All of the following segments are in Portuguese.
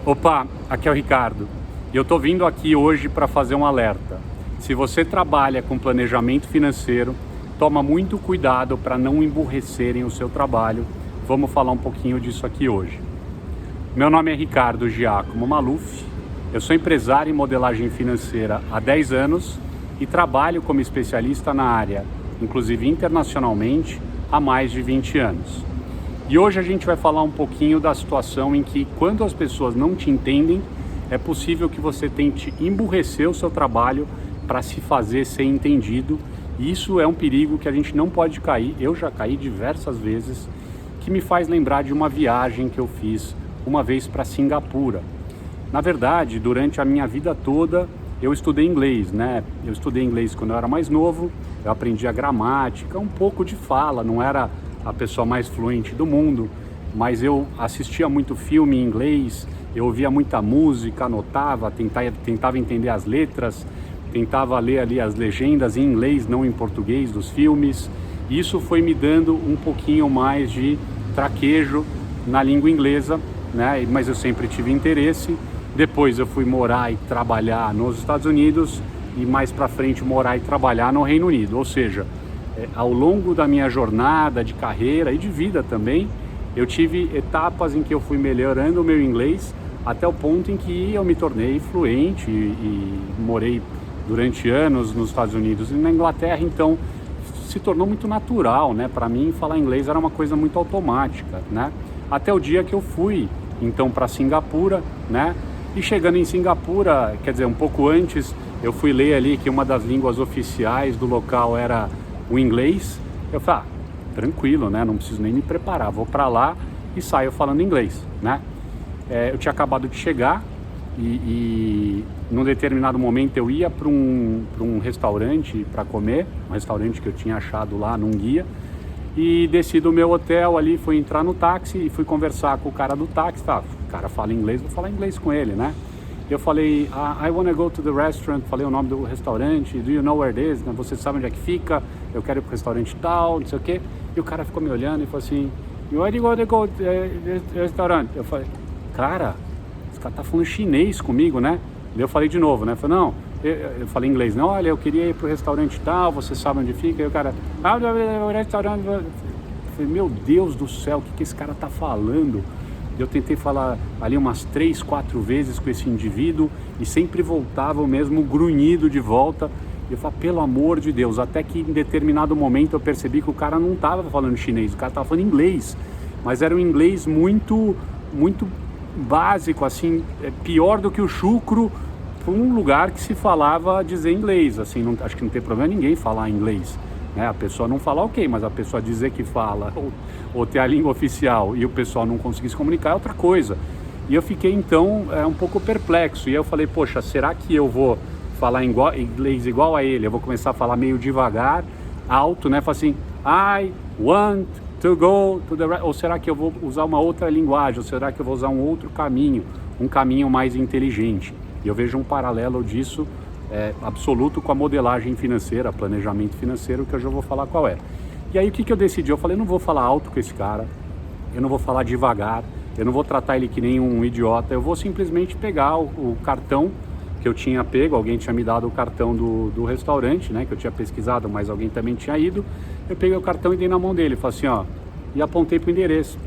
Opa, aqui é o Ricardo e eu estou vindo aqui hoje para fazer um alerta. Se você trabalha com planejamento financeiro, toma muito cuidado para não emburrecerem o seu trabalho. Vamos falar um pouquinho disso aqui hoje. Meu nome é Ricardo Giacomo Maluf, eu sou empresário em modelagem financeira há 10 anos e trabalho como especialista na área, inclusive internacionalmente, há mais de 20 anos. E hoje a gente vai falar um pouquinho da situação em que, quando as pessoas não te entendem, é possível que você tente emburrecer o seu trabalho para se fazer ser entendido. E isso é um perigo que a gente não pode cair. Eu já caí diversas vezes, que me faz lembrar de uma viagem que eu fiz uma vez para Singapura. Na verdade, durante a minha vida toda, eu estudei inglês, né? Eu estudei inglês quando eu era mais novo, eu aprendi a gramática, um pouco de fala, não era a pessoa mais fluente do mundo, mas eu assistia muito filme em inglês, eu ouvia muita música, anotava, tentava entender as letras, tentava ler ali as legendas em inglês, não em português, dos filmes. Isso foi me dando um pouquinho mais de traquejo na língua inglesa, né? Mas eu sempre tive interesse. Depois eu fui morar e trabalhar nos Estados Unidos e mais para frente morar e trabalhar no Reino Unido, ou seja, ao longo da minha jornada de carreira e de vida também, eu tive etapas em que eu fui melhorando o meu inglês até o ponto em que eu me tornei fluente e morei durante anos nos Estados Unidos e na Inglaterra, então se tornou muito natural, né? Para mim, falar inglês era uma coisa muito automática, né? Até o dia que eu fui, então, para Singapura, né? E chegando em Singapura, quer dizer, um pouco antes, eu fui ler ali que uma das línguas oficiais do local era o inglês. Eu falei, tranquilo, né? Não preciso nem me preparar, vou para lá e saio falando inglês, né? Eu tinha acabado de chegar e num determinado momento eu ia para um restaurante para comer, um restaurante que eu tinha achado lá num guia, e desci do meu hotel ali, fui entrar no táxi e fui conversar com o cara do táxi. Tá, o cara fala inglês, vou falar inglês com ele, né? Eu falei, I wanna go to the restaurant, falei o nome do restaurante, do you know where it is? Você sabe onde é que fica? Eu quero ir pro restaurante tal, não sei o quê. E o cara ficou me olhando e falou assim, where do you want to go to restaurant? Eu falei, cara, esse cara tá falando chinês comigo, né? E eu falei de novo, né? Eu falei, não, eu falei inglês, não, olha, eu queria ir pro restaurante tal, você sabe onde fica? E o cara, o restaurante... Eu falei, meu Deus do céu, o que esse cara tá falando? Eu tentei falar ali umas 3, 4 vezes com esse indivíduo e sempre voltava o mesmo grunhido de volta. Eu falei, pelo amor de Deus, até que em determinado momento eu percebi que o cara não estava falando chinês, o cara estava falando inglês, mas era um inglês muito, muito básico, assim, pior do que o chucro, para um lugar que se falava dizer inglês, assim, não, acho que não tem problema ninguém falar inglês. A pessoa não falar ok, mas a pessoa dizer que fala ou ter a língua oficial e o pessoal não conseguir se comunicar é outra coisa. E eu fiquei então um pouco perplexo, e aí eu falei, poxa, será que eu vou falar inglês igual a ele? Eu vou começar a falar meio devagar, alto, né? Falar assim, I want to go to the... Ou será que eu vou usar uma outra linguagem? Ou será que eu vou usar um outro caminho, um caminho mais inteligente? E eu vejo um paralelo disso absoluto com a modelagem financeira, planejamento financeiro, que eu já vou falar qual é. E aí o que eu decidi? Eu falei, eu não vou falar alto com esse cara, eu não vou falar devagar, eu não vou tratar ele que nem um idiota, eu vou simplesmente pegar o cartão que eu tinha pego, alguém tinha me dado o cartão do restaurante, né, que eu tinha pesquisado, mas alguém também tinha ido, eu peguei o cartão e dei na mão dele, falei assim, ó, e apontei para o endereço.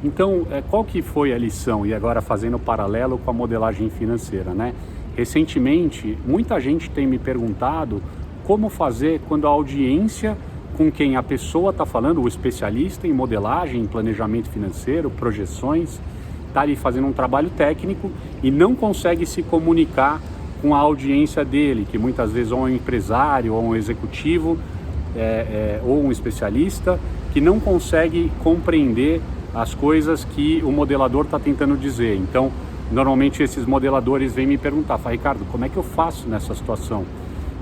Então, qual que foi a lição? E agora fazendo paralelo com a modelagem financeira, né? Recentemente, muita gente tem me perguntado como fazer quando a audiência com quem a pessoa está falando, o especialista em modelagem, em planejamento financeiro, projeções, está ali fazendo um trabalho técnico e não consegue se comunicar com a audiência dele, que muitas vezes ou é um empresário, ou um executivo, ou um especialista, que não consegue compreender as coisas que o modelador está tentando dizer. Então, normalmente esses modeladores vêm me perguntar, fala, Ricardo, como é que eu faço nessa situação?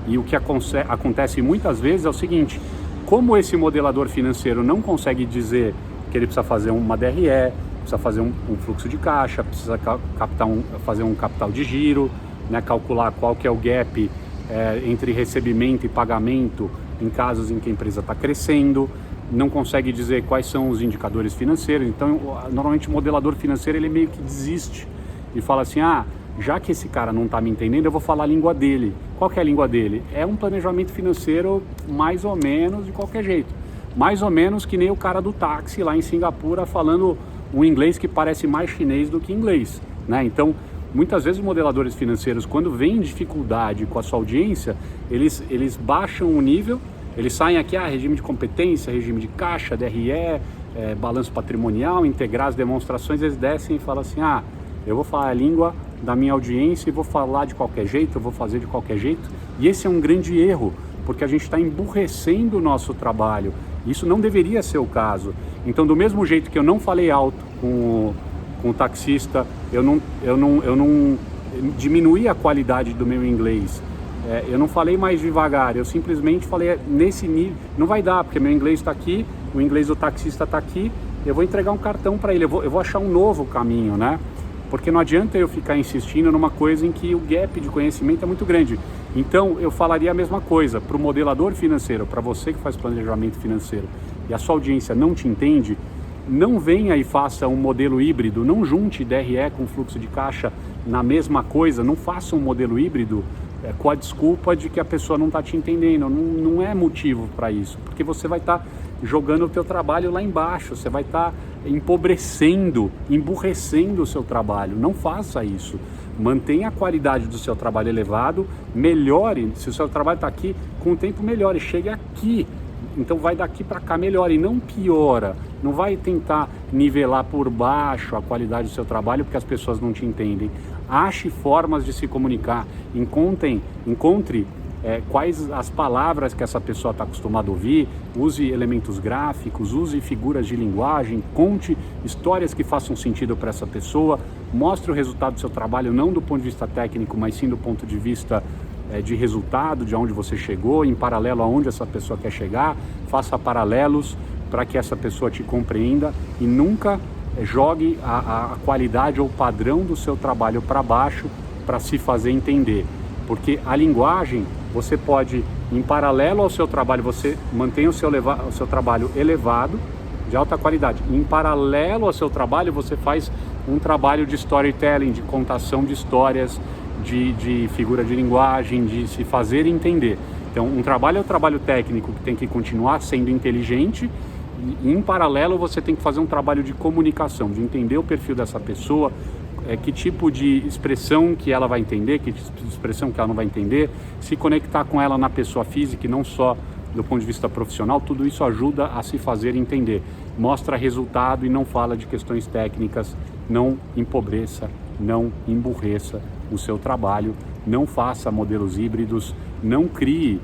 E o que acontece muitas vezes é o seguinte, como esse modelador financeiro não consegue dizer que ele precisa fazer uma DRE, precisa fazer um fluxo de caixa, precisa fazer um capital de giro, né, calcular qual que é o gap entre recebimento e pagamento em casos em que a empresa está crescendo, não consegue dizer quais são os indicadores financeiros. Então, normalmente o modelador financeiro ele meio que desiste e fala assim, já que esse cara não está me entendendo, eu vou falar a língua dele. Qual que é a língua dele? É um planejamento financeiro mais ou menos de qualquer jeito. Mais ou menos que nem o cara do táxi lá em Singapura falando um inglês que parece mais chinês do que inglês, né? Então, muitas vezes os modeladores financeiros, quando vem dificuldade com a sua audiência, eles baixam o nível, eles saem aqui, regime de competência, regime de caixa, DRE, balanço patrimonial, integrar as demonstrações, eles descem e falam assim, eu vou falar a língua da minha audiência e vou falar de qualquer jeito, eu vou fazer de qualquer jeito. E esse é um grande erro, porque a gente está emburrecendo o nosso trabalho. Isso não deveria ser o caso. Então, do mesmo jeito que eu não falei alto com o taxista, eu não diminuí a qualidade do meu inglês. Eu não falei mais devagar, eu simplesmente falei nesse nível. Não vai dar, porque meu inglês está aqui, o inglês do taxista está aqui, eu vou entregar um cartão para ele, eu vou achar um novo caminho, né? Porque não adianta eu ficar insistindo numa coisa em que o gap de conhecimento é muito grande. Então, eu falaria a mesma coisa para o modelador financeiro, para você que faz planejamento financeiro e a sua audiência não te entende, não venha e faça um modelo híbrido, não junte DRE com fluxo de caixa na mesma coisa, não faça um modelo híbrido com a desculpa de que a pessoa não está te entendendo. Não é motivo para isso, porque você vai estar jogando o teu trabalho lá embaixo, você vai estar empobrecendo, emburrecendo o seu trabalho. Não faça isso. Mantenha a qualidade do seu trabalho elevado, melhore. Se o seu trabalho está aqui, com o tempo melhore, chegue aqui. Então vai daqui para cá, melhore, e não piora. Não vai tentar nivelar por baixo a qualidade do seu trabalho porque as pessoas não te entendem. Ache formas de se comunicar, encontre quais as palavras que essa pessoa está acostumada a ouvir, use elementos gráficos, use figuras de linguagem, conte histórias que façam sentido para essa pessoa, mostre o resultado do seu trabalho não do ponto de vista técnico, mas sim do ponto de vista de resultado, de onde você chegou, em paralelo aonde essa pessoa quer chegar, faça paralelos para que essa pessoa te compreenda e nunca jogue a qualidade ou o padrão do seu trabalho para baixo para se fazer entender. Porque a linguagem, você pode, em paralelo ao seu trabalho, você mantém o seu trabalho elevado, de alta qualidade. Em paralelo ao seu trabalho, você faz um trabalho de storytelling, de contação de histórias, de figura de linguagem, de se fazer entender. Então, um trabalho é o trabalho técnico que tem que continuar sendo inteligente, e em paralelo você tem que fazer um trabalho de comunicação, de entender o perfil dessa pessoa, que tipo de expressão que ela vai entender, que tipo de expressão que ela não vai entender, se conectar com ela na pessoa física e não só do ponto de vista profissional. Tudo isso ajuda a se fazer entender. Mostra resultado e não fala de questões técnicas. Não empobreça, não emburreça o seu trabalho, não faça modelos híbridos, não crie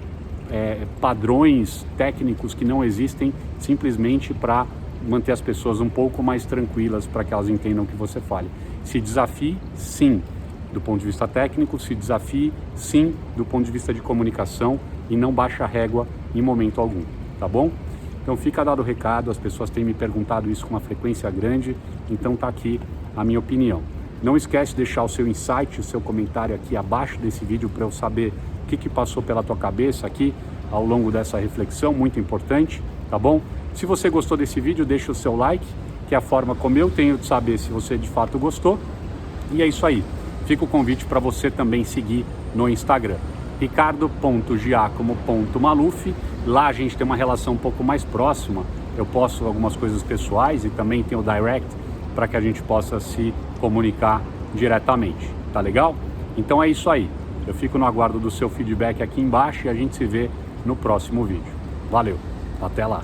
padrões técnicos que não existem simplesmente para manter as pessoas um pouco mais tranquilas, para que elas entendam o que você fale. Se desafie, sim, do ponto de vista técnico, se desafie, sim, do ponto de vista de comunicação, e não baixa a régua em momento algum, tá bom? Então fica dado o recado, as pessoas têm me perguntado isso com uma frequência grande, então tá aqui a minha opinião. Não esquece de deixar o seu insight, o seu comentário aqui abaixo desse vídeo para eu saber o que passou pela tua cabeça aqui ao longo dessa reflexão, muito importante, tá bom? Se você gostou desse vídeo, deixa o seu like, que é a forma como eu tenho de saber se você de fato gostou. E é isso aí. Fica o convite para você também seguir no Instagram, ricardo.giacomo.maluf. Lá a gente tem uma relação um pouco mais próxima. Eu posto algumas coisas pessoais e também tem o direct para que a gente possa se comunicar diretamente. Tá legal? Então é isso aí. Eu fico no aguardo do seu feedback aqui embaixo e a gente se vê no próximo vídeo. Valeu, até lá!